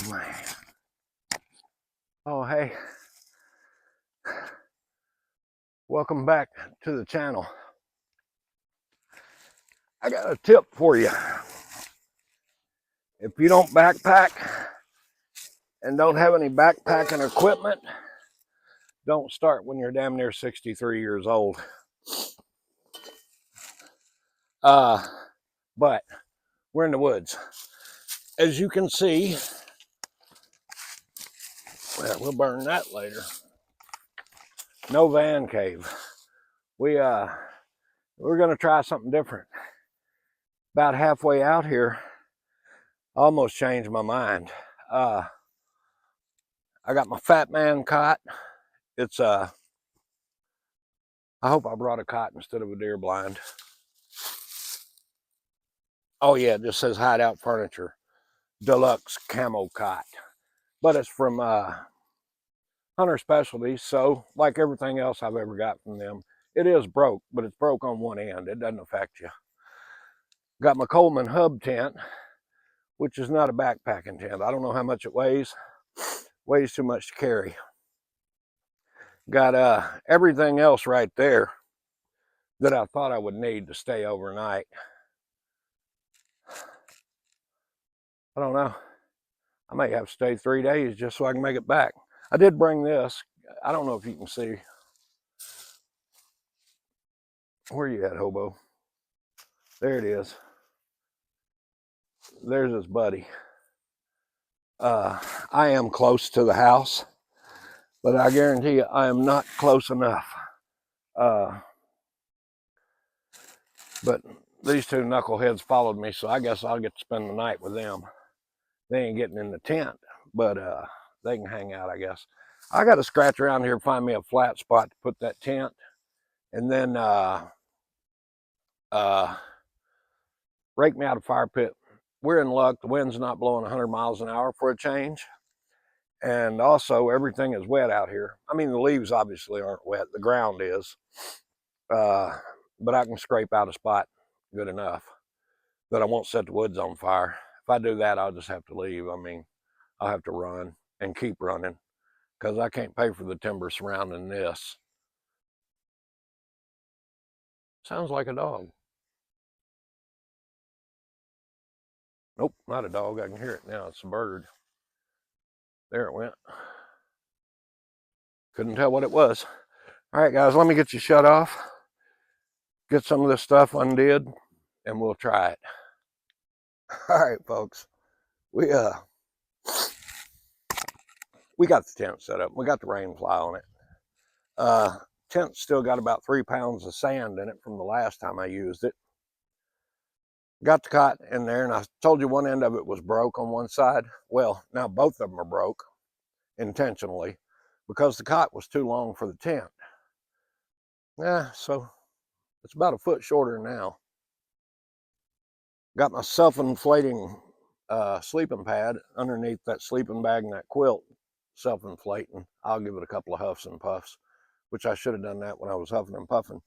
man. Oh, hey. Welcome back to the channel. I got a tip for you. If you don't backpack and don't have any backpacking equipment, don't start when you're damn near 63 years old. But we're in the woods. As you can see, well, we'll burn that later. No van cave. We're gonna try something different. About halfway out here, I almost changed my mind. I got my fat man cot. It's I hope I brought a cot instead of a deer blind. Oh yeah, it just says Hideout Furniture Deluxe Camo Cot, but it's from Hunter Specialties. So like everything else I've ever got from them, it is broke, but it's broke on one end. It doesn't affect you. Got my Coleman hub tent, which is not a backpacking tent. I don't know how much it weighs. Weighs too much to carry. Got everything else right there that I thought I would need to stay overnight. I don't know. I may have to stay 3 days just so I can make it back. I did bring this. I don't know if you can see. Where you at, hobo? There it is. There's his buddy. I am close to the house, but I guarantee you I am not close enough. But these two knuckleheads followed me, so I guess I'll get to spend the night with them. They ain't getting in the tent, but they can hang out, I guess. I got to scratch around here, find me a flat spot to put that tent, and then rake me out a fire pit. We're in luck. The wind's not blowing 100 miles an hour for a change. And also, everything is wet out here. I mean, the leaves obviously aren't wet. The ground is. But I can scrape out a spot good enough that I won't set the woods on fire. If I do that, I'll just have to leave. I mean, I'll have to run and keep running because I can't pay for the timber surrounding this. Sounds like a dog. Nope, not a dog. I can hear it now. It's a bird. There it went. Couldn't tell what it was. All right, guys, let me get you shut off. Get some of this stuff undid, and we'll try it. All right, folks. We got the tent set up. We got the rain fly on it. Tent's still got about 3 pounds of sand in it from the last time I used it. Got the cot in there, and I told you one end of it was broke on one side. Well, now both of them are broke intentionally because the cot was too long for the tent. Yeah, so it's about a foot shorter now. Got my self-inflating sleeping pad underneath that sleeping bag and that quilt, self-inflating. I'll give it a couple of huffs and puffs, which I should have done that when I was huffing and puffing.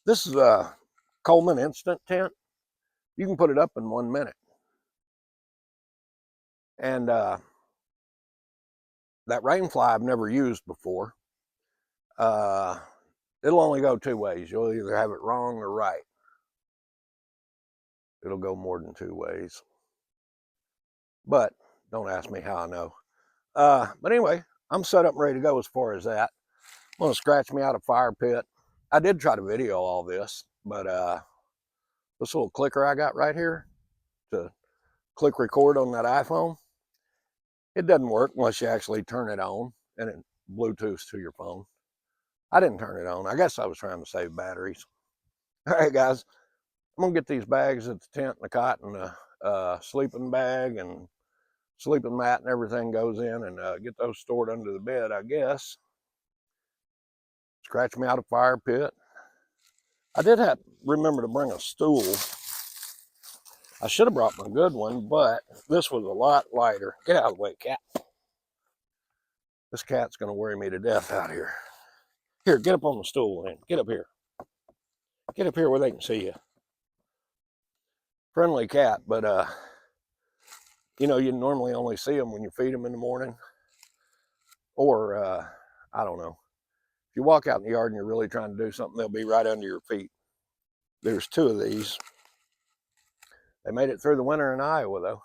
This is a Coleman instant tent. You can put it up in 1 minute. And that rainfly I've never used before. It'll only go 2 ways. You'll either have it wrong or right. It'll go more than 2 ways. But don't ask me how I know. But anyway, I'm set up and ready to go as far as that. I'm gonna scratch me out a fire pit. I did try to video all this, but this little clicker I got right here to click record on that iPhone, it doesn't work unless you actually turn it on and it Bluetooths to your phone. I didn't turn it on. I guess I was trying to save batteries. All right, guys, I'm gonna get these bags at the tent and the cot and the sleeping bag and sleeping mat and everything goes in and get those stored under the bed, I guess. Scratch me out a fire pit. I did have to remember to bring a stool. I should have brought my good one, but this was a lot lighter. Get out of the way, cat. This cat's gonna worry me to death out here. Here, get up on the stool, man. Get up here. Get up here where they can see you. Friendly cat, but You know, you normally only see them when you feed them in the morning, or I don't know. If you walk out in the yard and you're really trying to do something, they'll be right under your feet. There's 2 of these. They made it through the winter in Iowa, though.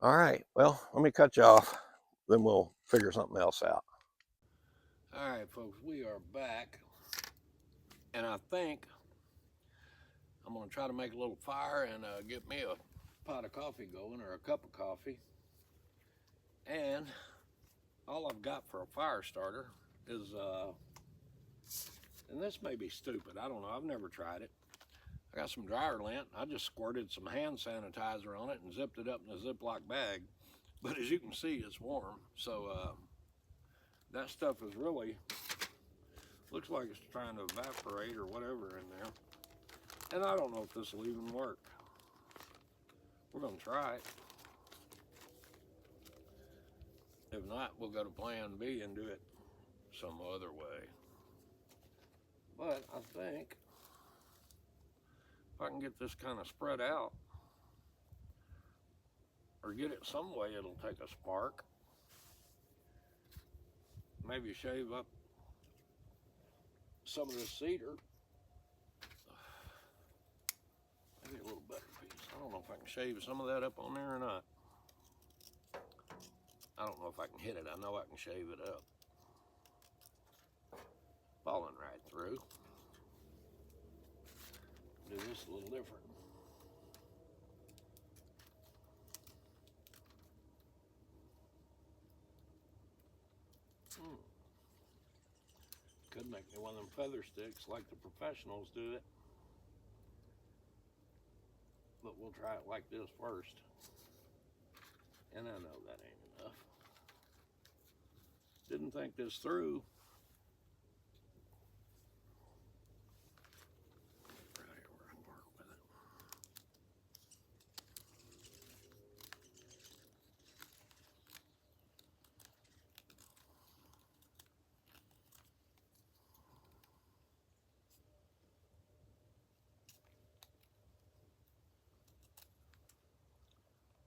All right, well, let me cut you off, then we'll figure something else out. All right, folks, we are back, and I think I'm gonna try to make a little fire and get me a pot of coffee going, or a cup of coffee. And all I've got for a fire starter is, and this may be stupid, I don't know, I've never tried it. I got some dryer lint. I just squirted some hand sanitizer on it and zipped it up in a Ziploc bag. But as you can see, it's warm. So that stuff is really, looks like it's trying to evaporate or whatever in there. And I don't know if this will even work. We're gonna try it. If not, we'll go to plan B and do it some other way. But I think if I can get this kind of spread out, or get it some way it'll take a spark, maybe shave up some of this cedar, maybe a little better piece. I don't know if I can shave some of that up on there or not. I don't know if I can hit it. I know I can shave it up. Falling right through. Do this a little different. Could make me one of them feather sticks like the professionals do it. But we'll try it like this first. And I know that ain't enough. Didn't think this through. Right here where I can work with it.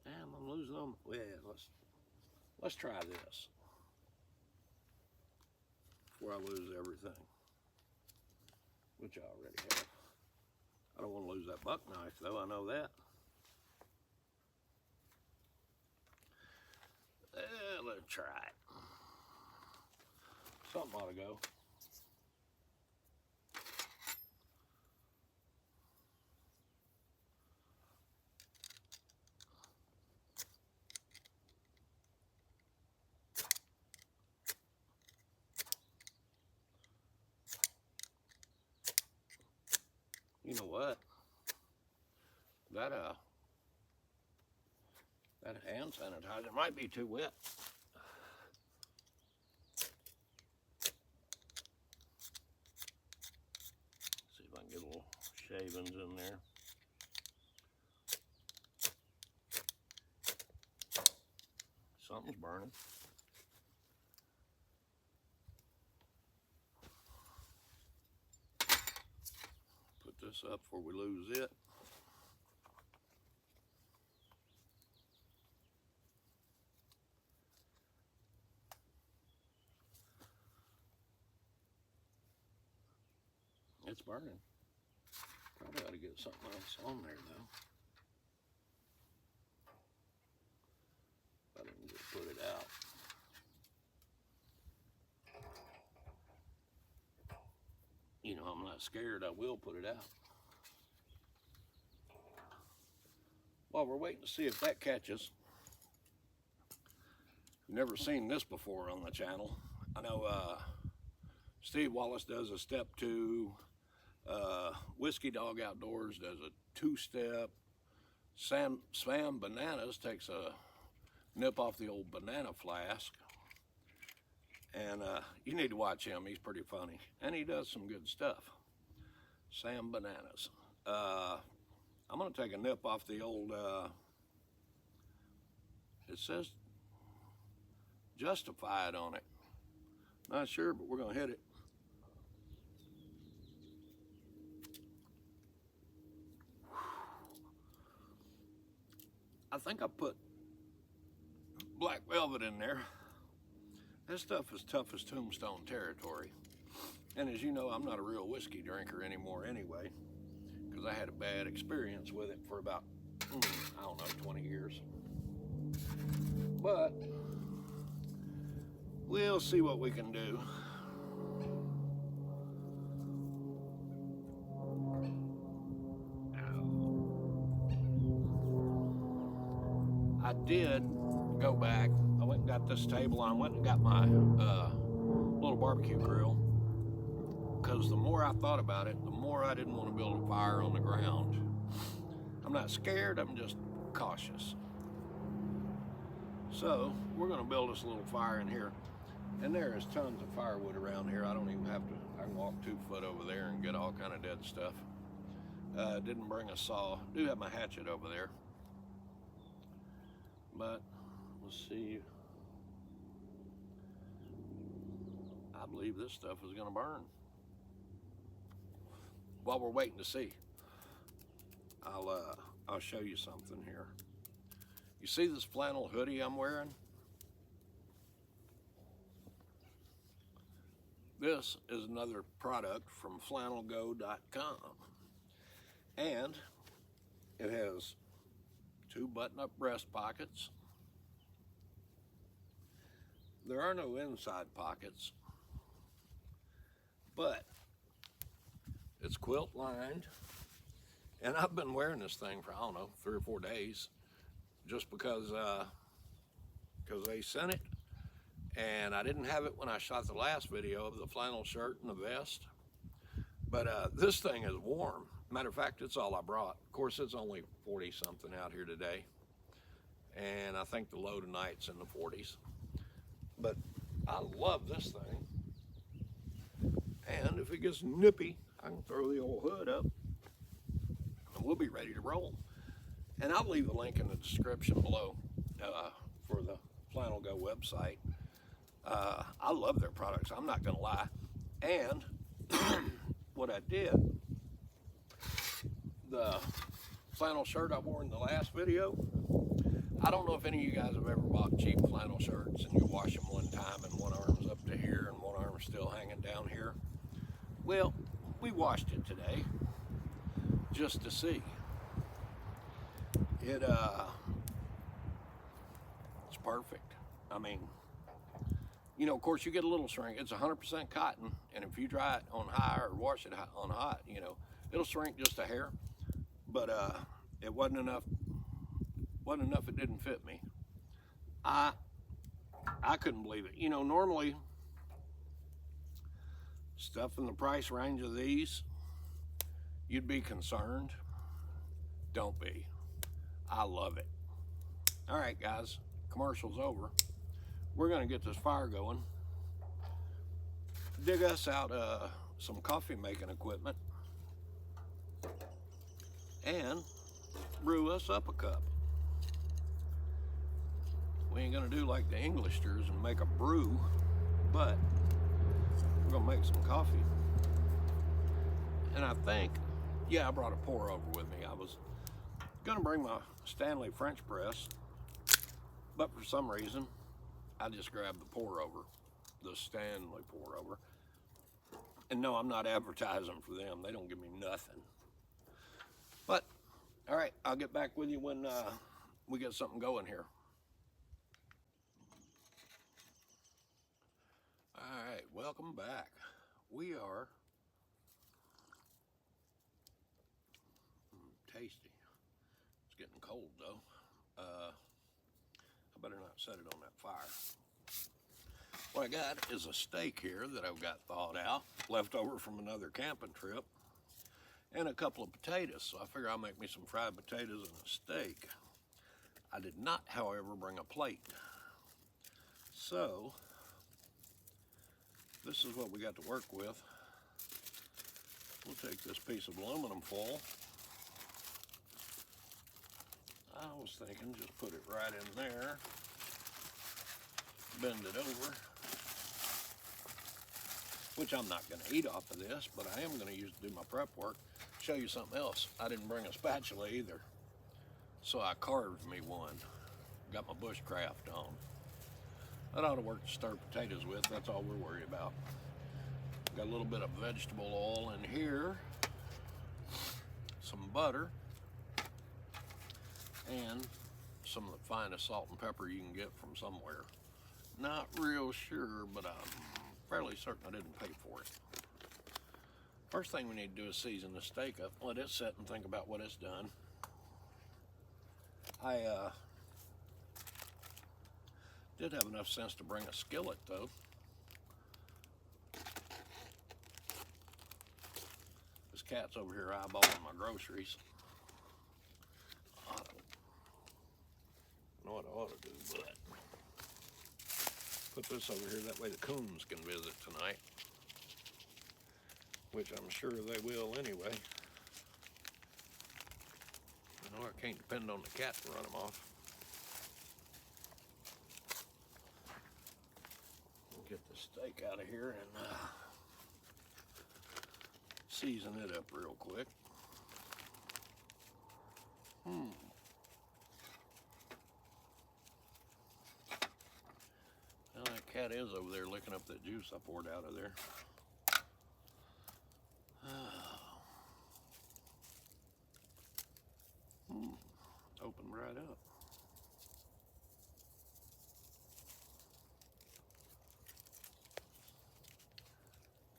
Damn, I'm losing them. Yeah, let's try this before I lose everything, which I already have. I don't want to lose that buck knife though, I know that. Let's try it. Something ought to go. You know what? That hand sanitizer might be too wet. See if I can get a little shavings in there. Something's burning. Put this up before we lose it. It's burning. Probably ought to get something else on there though. If I didn't just put it out. You know, I'm not scared. I will put it out. While we're waiting to see if that catches. Never seen this before on the channel. I know Steve Wallace does a step 2. Whiskey Dog Outdoors does a 2-step. Sam Bananas takes a nip off the old banana flask. And you need to watch him. He's pretty funny. And he does some good stuff. Sam Bananas. I'm going to take a nip off the old, it says Justified on it. Not sure, but we're going to hit it. I think I put black velvet in there. This stuff is tough as tombstone territory. And as you know, I'm not a real whiskey drinker anymore anyway, because I had a bad experience with it for about, I don't know, 20 years. But we'll see what we can do. I did go back. I went and got this table. I went and got my little barbecue grill, because the more I thought about it, the more I didn't want to build a fire on the ground. I'm not scared, I'm just cautious. So we're going to build us a little fire in here. And there is tons of firewood around here. I don't even have to, I can walk 2 foot over there and get all kind of dead stuff. Didn't bring a saw. Do have my hatchet over there. But let's see. I believe this stuff is going to burn. While we're waiting to see, I'll show you something here. You see this flannel hoodie I'm wearing? This is another product from Flannelgo.com, and it has 2 button-up breast pockets. There are no inside pockets, but it's quilt lined, and I've been wearing this thing for, I don't know, 3 or 4 days, just because they sent it, and I didn't have it when I shot the last video of the flannel shirt and the vest. But this thing is warm. Matter of fact, it's all I brought. Of course, it's only 40 something out here today, and I think the low tonight's in the 40s. But I love this thing, and if it gets nippy, I can throw the old hood up and we'll be ready to roll. And I'll leave a link in the description below for the Flannelgo website. I love their products, I'm not gonna lie. And what I did, the flannel shirt I wore in the last video, I don't know if any of you guys have ever bought cheap flannel shirts and you wash them one time and one arm's up to here and one arm's still hanging down here. Well, we washed it today just to see. It's perfect. I mean, you know, of course you get a little shrink. It's 100% cotton, and if you dry it on high or wash it on hot, you know, it'll shrink just a hair. But it wasn't enough. It didn't fit me. I couldn't believe it. You know, normally stuff in the price range of these, you'd be concerned. Don't be. I love it. All right, guys, commercial's over. We're gonna get this fire going. Dig us out some coffee making equipment and brew us up a cup. We ain't gonna do like the Englishers and make a brew, but we're gonna make some coffee. And I think, yeah, I brought a pour over with me. I was gonna bring my Stanley French press, but for some reason, I just grabbed the pour over, the Stanley pour over. And no, I'm not advertising for them. They don't give me nothing. But, all right, I'll get back with you when we get something going here. All right, welcome back. We are tasty. It's getting cold though. I better not set it on that fire. What I got is a steak here that I've got thawed out, left over from another camping trip, and a couple of potatoes. So I figure I'll make me some fried potatoes and a steak. I did not, however, bring a plate. So this is what we got to work with. We'll take this piece of aluminum foil. I was thinking just put it right in there, bend it over, which I'm not going to eat off of this, but I am going to use to do my prep work. Show you something else. I didn't bring a spatula either. So I carved me one. Got my bushcraft on. That ought to work to stir potatoes with. That's all we're worried about. Got a little bit of vegetable oil in here, some butter, and some of the finest salt and pepper you can get from somewhere. Not real sure, but I'm fairly certain I didn't pay for it. First thing we need to do is season the steak up, let it set and think about what it's done. I did have enough sense to bring a skillet though. This cat's over here eyeballing my groceries. I don't know what I ought to do, but put this over here, that way the coons can visit tonight, which I'm sure they will anyway. You know, I can't depend on the cat to run them off. Get the steak out of here and season it up real quick. Well, that cat is over there licking up that juice I poured out of there. Opened right up.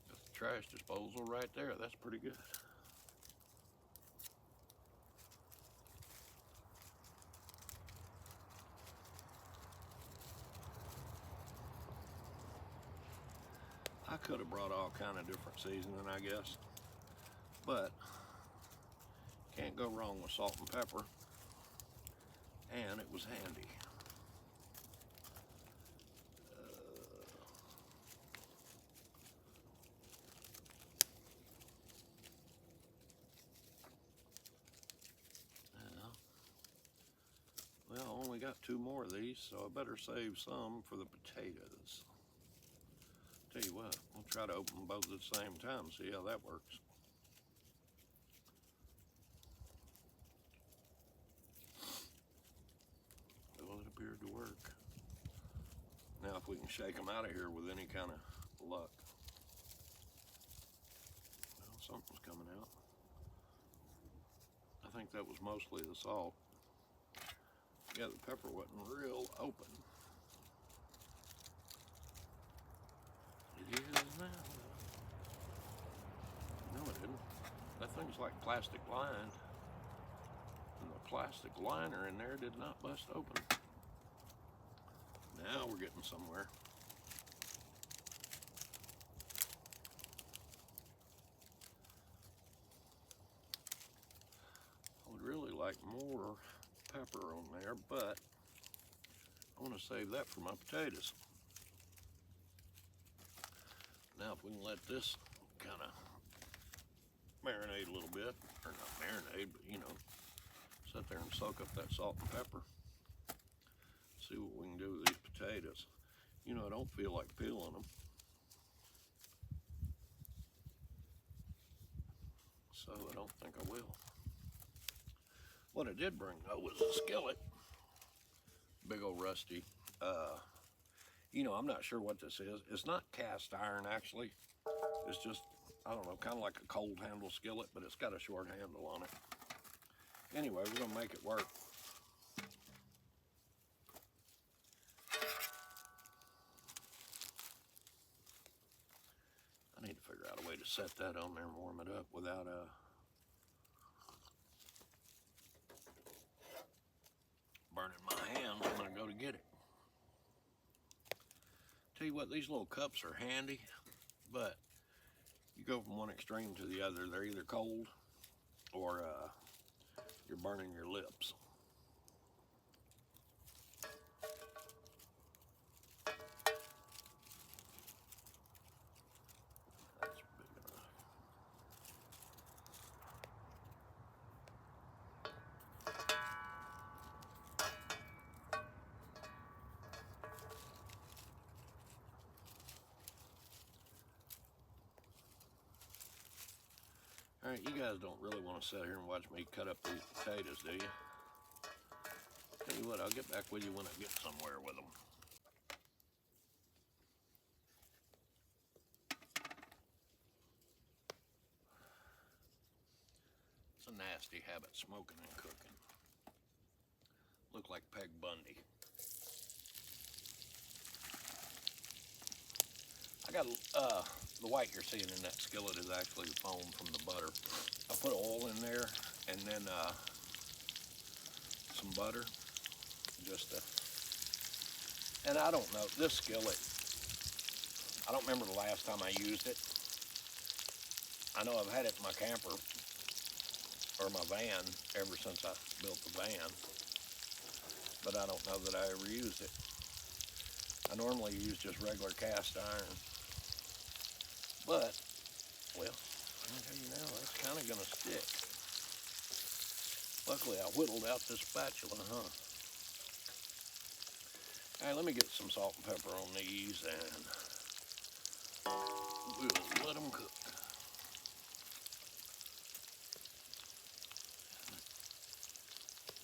Got the trash disposal right there. That's pretty good. I could have brought all kind of different seasoning, I guess, but can't go wrong with salt and pepper, and it was handy. Well, I only got 2 more of these, so I better save some for the potatoes. Tell you what, we'll try to open them both at the same time, see how that works. Well, it appeared to work. Now if we can shake them out of here with any kind of luck. Well, something's coming out. I think that was mostly the salt. Yeah, the pepper wasn't real open. It is now. No, it didn't. That thing's like plastic lined. And the plastic liner in there did not bust open. Now we're getting somewhere. I would really like more pepper on there, but I want to save that for my potatoes. Now if we can let this kind of marinate a little bit, or not marinate, but you know, sit there and soak up that salt and pepper. See what we can do with these potatoes. You know, I don't feel like peeling them, so I don't think I will. What I did bring though was a skillet, big old rusty. You know, I'm not sure what this is. It's not cast iron actually. It's just, I don't know, kind of like a cold handle skillet, but it's got a short handle on it. Anyway, we're gonna make it work. I need to figure out a way to set that on there and warm it up without burning my hands when I go to get it. Tell you what, these little cups are handy, but you go from one extreme to the other. They're either cold or you're burning your lips. That's big enough. All right, you guys don't really want to sit here and watch me cut up these potatoes, do you? Tell you what, I'll get back with you when I get somewhere with them. It's a nasty habit, smoking and cooking. Look like Peg Bundy. I got the white you're seeing in that skillet is actually the foam from the butter. I put oil in there and then some butter, just to, and I don't know, this skillet, I don't remember the last time I used it. I know I've had it in my camper or my van ever since I built the van, but I don't know that I ever used it. I normally use just regular cast iron, but, well, I'll tell you now, that's kind of gonna stick. Luckily, I whittled out this spatula, huh? All right, let me get some salt and pepper on these, and we'll let them cook.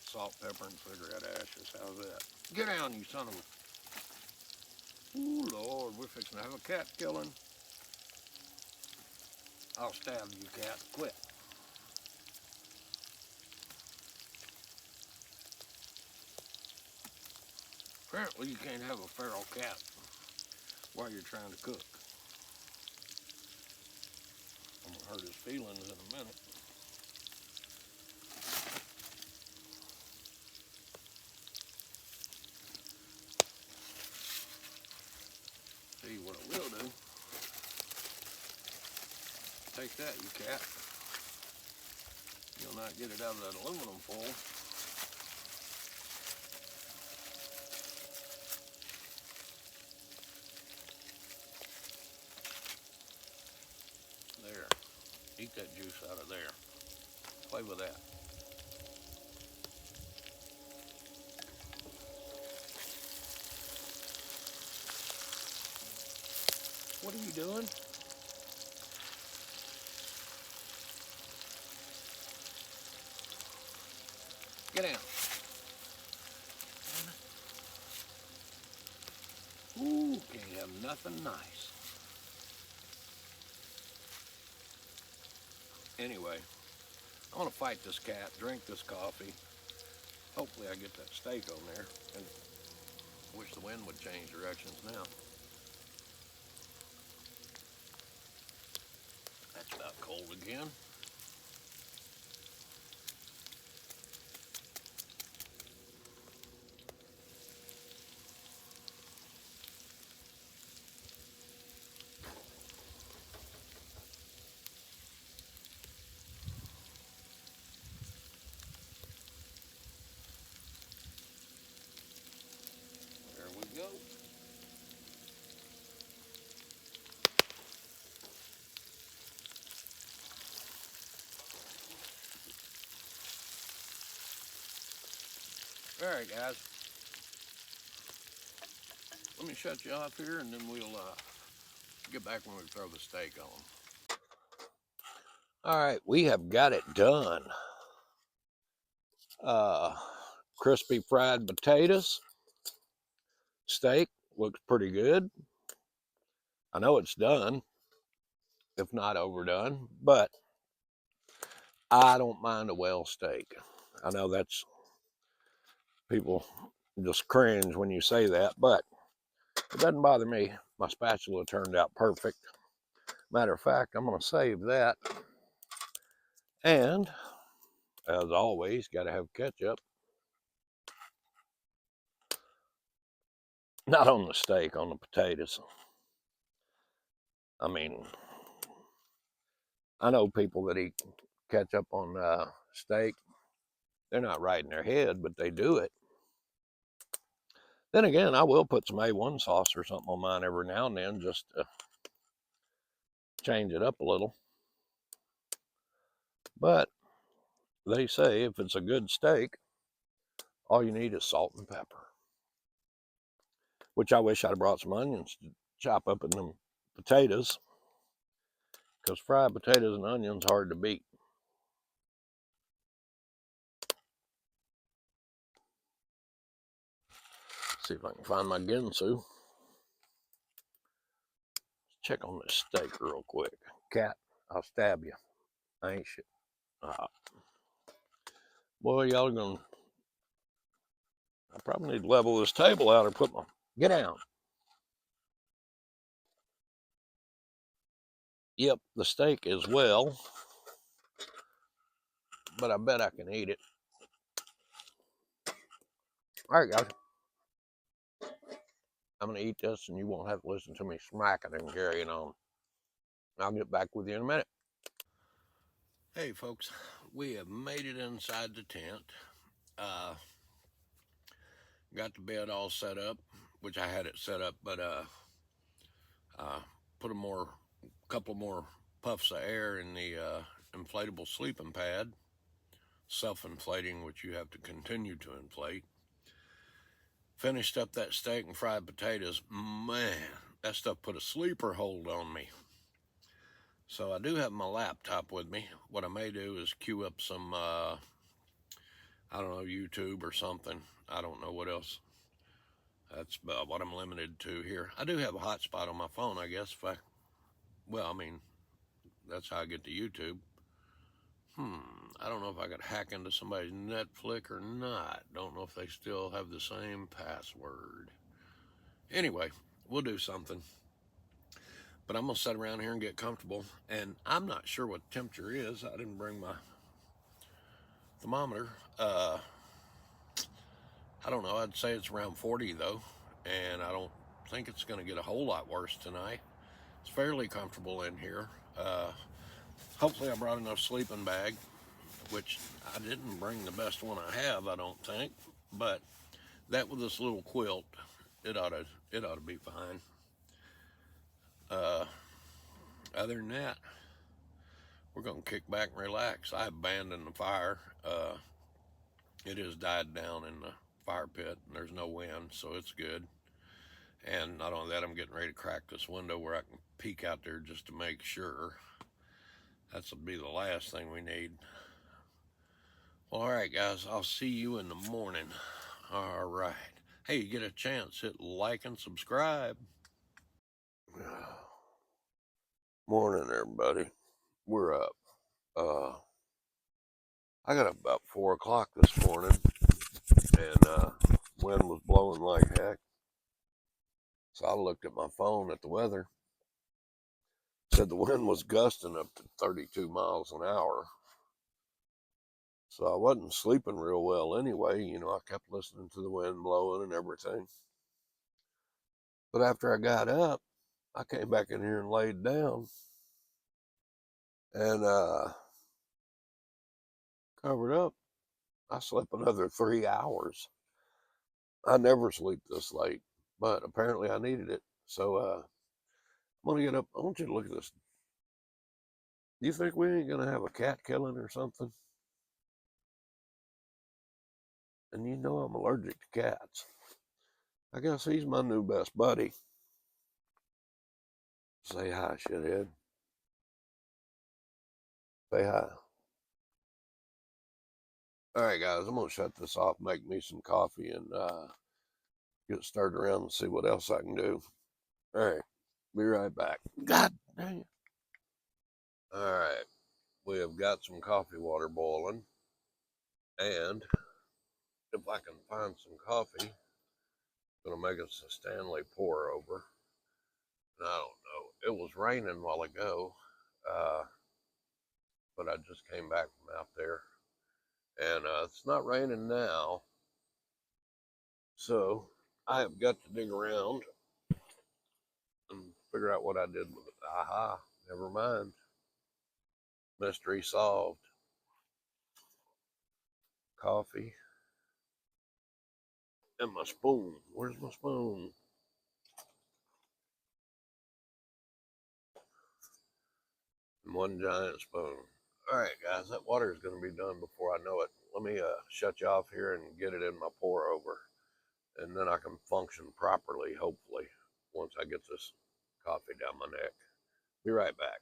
Salt, pepper, and cigarette ashes. How's that? Get down, you son of a... Ooh, Lord, we're fixing to have a cat killing. I'll stab you, cat. Quit. Apparently, you can't have a feral cat while you're trying to cook. I'm gonna hurt his feelings in a minute. See what I will do. Take that, you cat. You'll not get it out of that aluminum foil. There. Eat that juice out of there. Play with that. What are you doing? Get down. Ooh, can't have nothing nice. Anyway, I want to fight this cat, drink this coffee. Hopefully I get that steak on there. And wish the wind would change directions now. That's about cold again. There we go. All right, guys. Let me shut you off here, and then we'll get back when we throw the steak on. All right, we have got it done. Crispy fried potatoes. Steak looks pretty good. I know it's done, if not overdone, but I don't mind a well steak. I know that's, people just cringe when you say that, but it doesn't bother me. My spatula turned out perfect. Matter of fact, I'm going to save that. And as always, got to have ketchup. Not on the steak, on the potatoes. I mean, I know people that eat ketchup on steak. They're not right in their head, but they do it. Then again, I will put some A1 sauce or something on mine every now and then just to change it up a little. But they say if it's a good steak, all you need is salt and pepper. Which I wish I'd brought some onions to chop up in them potatoes, because fried potatoes and onions hard to beat. See if I can find my Ginsu. Check on this steak real quick. Cat, I'll stab you. I ain't shit. Boy, y'all are gonna. I probably need to level this table out or put my. Get down. Yep, the steak as well. But I bet I can eat it. All right, guys. I'm going to eat this and you won't have to listen to me smacking and carrying on. I'll get back with you in a minute. Hey, folks. We have made it inside the tent. Got the bed all set up, which I had it set up, but put a couple more puffs of air in the inflatable sleeping pad, self-inflating, which you have to continue to inflate. Finished up that steak and fried potatoes. Man, that stuff put a sleeper hold on me. So I do have my laptop with me. What I may do is queue up some, I don't know, YouTube or something. I don't know what else. That's about what I'm limited to here. I do have a hotspot on my phone, I guess. I mean, that's how I get to YouTube. I don't know if I could hack into somebody's Netflix or not. Don't know if they still have the same password. Anyway, we'll do something. But I'm going to sit around here and get comfortable. And I'm not sure what the temperature is. I didn't bring my thermometer. I don't know. I'd say it's around 40, though. And I don't think it's going to get a whole lot worse tonight. It's fairly comfortable in here. Hopefully I brought enough sleeping bag, which I didn't bring the best one I have, I don't think. But that with this little quilt, it ought to be fine. Other than that, we're going to kick back and relax. I abandoned the fire. It has died down in the fire pit, and there's no wind, so it's good. And not only that, I'm getting ready to crack this window where I can peek out there just to make sure. That'll be the last thing we need. Well, all right, guys, I'll see you in the morning. All right. Hey, you get a chance, hit like and subscribe. Morning, everybody. We're up. I got up about 4 o'clock this morning, and wind was blowing like heck. So I looked at my phone at the weather. Said the wind was gusting up to 32 miles an hour. So I wasn't sleeping real well anyway. You know, I kept listening to the wind blowing and everything. But after I got up, I came back in here and laid down and covered up. I slept another 3 hours. I never sleep this late, but apparently I needed it. So I'm gonna get up. I want you to look at this. Do you think we ain't gonna have a cat killing or something? And you know I'm allergic to cats. I guess he's my new best buddy. Say hi, shithead. Say hi. All right, guys, I'm gonna shut this off, make me some coffee, and get started around and see what else I can do. All right, be right back. God dang it. All right, we have got some coffee water boiling, and if I can find some coffee, I'm gonna make us a Stanley pour over. And I don't know. It was raining a while ago, but I just came back from out there, and it's not raining now. So I have got to dig around and figure out what I did with it. Aha, never mind. Mystery solved. Coffee and my spoon. Where's my spoon? And one giant spoon. All right, guys, that water is going to be done before I know it. Let me shut you off here and get it in my pour over, and then I can function properly, hopefully, once I get this coffee down my neck. Be right back.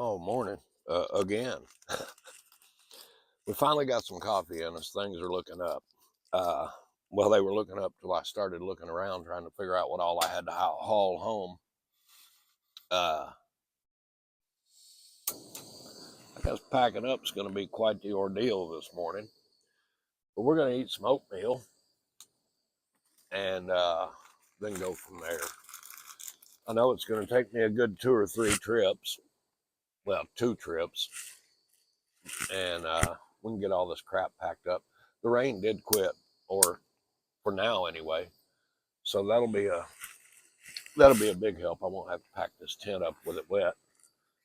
Oh, morning. Again. We finally got some coffee in us. Things are looking up. Uh, well, they were looking up till I started looking around trying to figure out what all I had to haul home. I guess packing up is going to be quite the ordeal this morning. But we're going to eat some oatmeal and then go from there. I know it's going to take me a good 2 or 3 trips. Well, 2 trips. And we can get all this crap packed up. The rain did quit, or for now anyway. So that'll be a big help. I won't have to pack this tent up with it wet.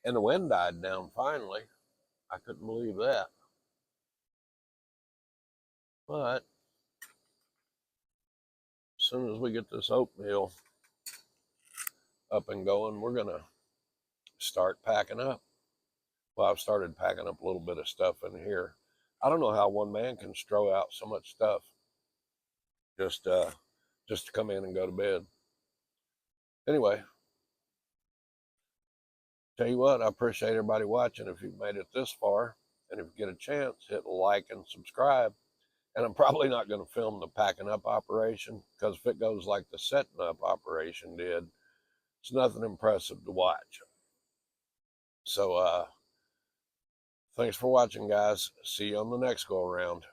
And the wind died down finally. I couldn't believe that. But as soon as we get this oatmeal up and going, we're gonna start packing up. Well, I've started packing up a little bit of stuff in here. I don't know how one man can throw out so much stuff just to come in and go to bed. Anyway, tell you what, I appreciate everybody watching. If you've made it this far, and if you get a chance, hit like and subscribe. And I'm probably not going to film the packing up operation, because if it goes like the setting up operation did, it's nothing impressive to watch. So thanks for watching, guys. See you on the next go around.